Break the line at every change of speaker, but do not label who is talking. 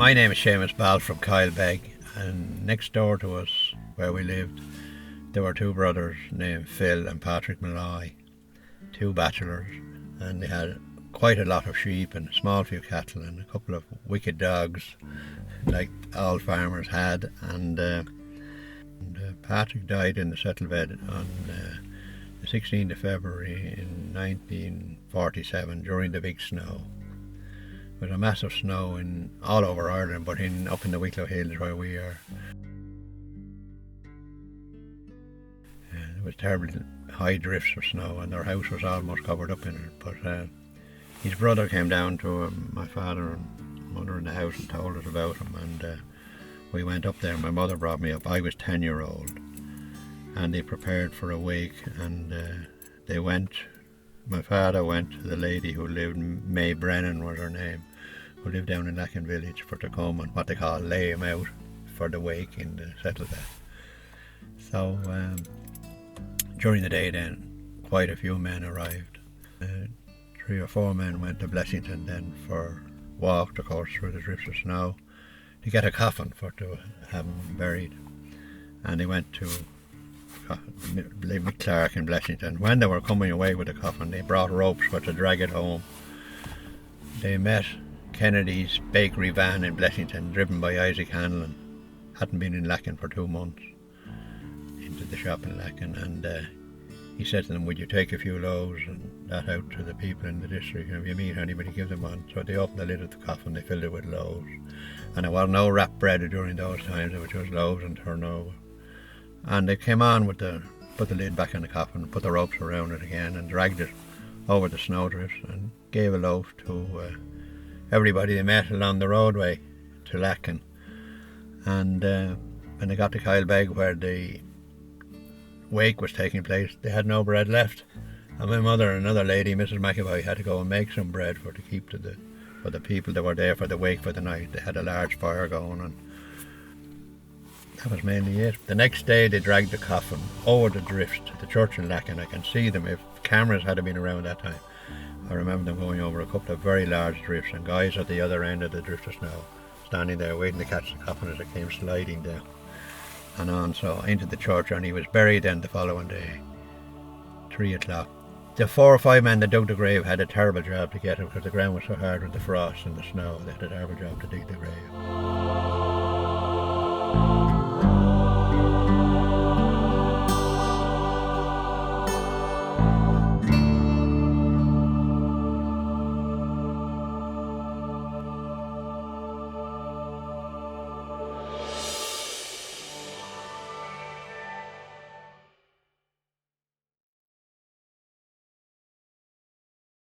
My name is Seamus Ball from Kylebeg, and next door to us, where we lived, there were two brothers named Phil and Patrick Malloy, two bachelors, and they had quite a lot of sheep and a small few cattle and a couple of wicked dogs, like all farmers had. And Patrick died in the settle bed on the 16th of February in 1947 during the big snow. There was a massive snow all over Ireland, but up in the Wicklow Hills where we are. There was terrible high drifts of snow, and their house was almost covered up in it. But his brother came down to my father and mother in the house and told us about him, and we went up there. My mother brought me up. I was 10-year-old, and they prepared for a wake, and they went. My father went to the lady who lived, May Brennan was her name, who lived down in Lacken village, for to come and what they call lay him out for the wake in the settle bed. So during the day then, quite a few men arrived. 3 or 4 men went to Blessington then for walked, of course, through the drifts of snow to get a coffin to have him buried. And they went to Clark in Blessington. When they were coming away with the coffin, they brought ropes to drag it home. They met Kennedy's bakery van in Blessington, driven by Isaac Hanlon. Hadn't been in Lacken for 2 months, into the shop in Lacken, and he said to them, "Would you take a few loaves and that out to the people in the district, and if you meet anybody, give them one." So they opened the lid of the coffin, they filled it with loaves, and there was no wrapped bread during those times. It was just loaves and turnover. And they came on put the lid back in the coffin, put the ropes around it again, and dragged it over the snowdrifts and gave a loaf to everybody they met along the roadway to Lacken. And when they got to Kylebeg, where the wake was taking place, they had no bread left. And my mother and another lady, Mrs. McAvoy, had to go and make some bread to keep for the people that were there for the wake for the night. They had a large fire going, and that was mainly it. The next day they dragged the coffin over the drifts to the church in Lacken. I can see them. If cameras had been around that time, I remember them going over a couple of very large drifts, and guys at the other end of the drift of snow standing there waiting to catch the coffin as it came sliding down and on. So into the church, and he was buried then the following day, 3 o'clock. The 4 or 5 men that dug the grave had a terrible job to get it, because the ground was so hard with the frost and the snow. They had a terrible job to dig the grave.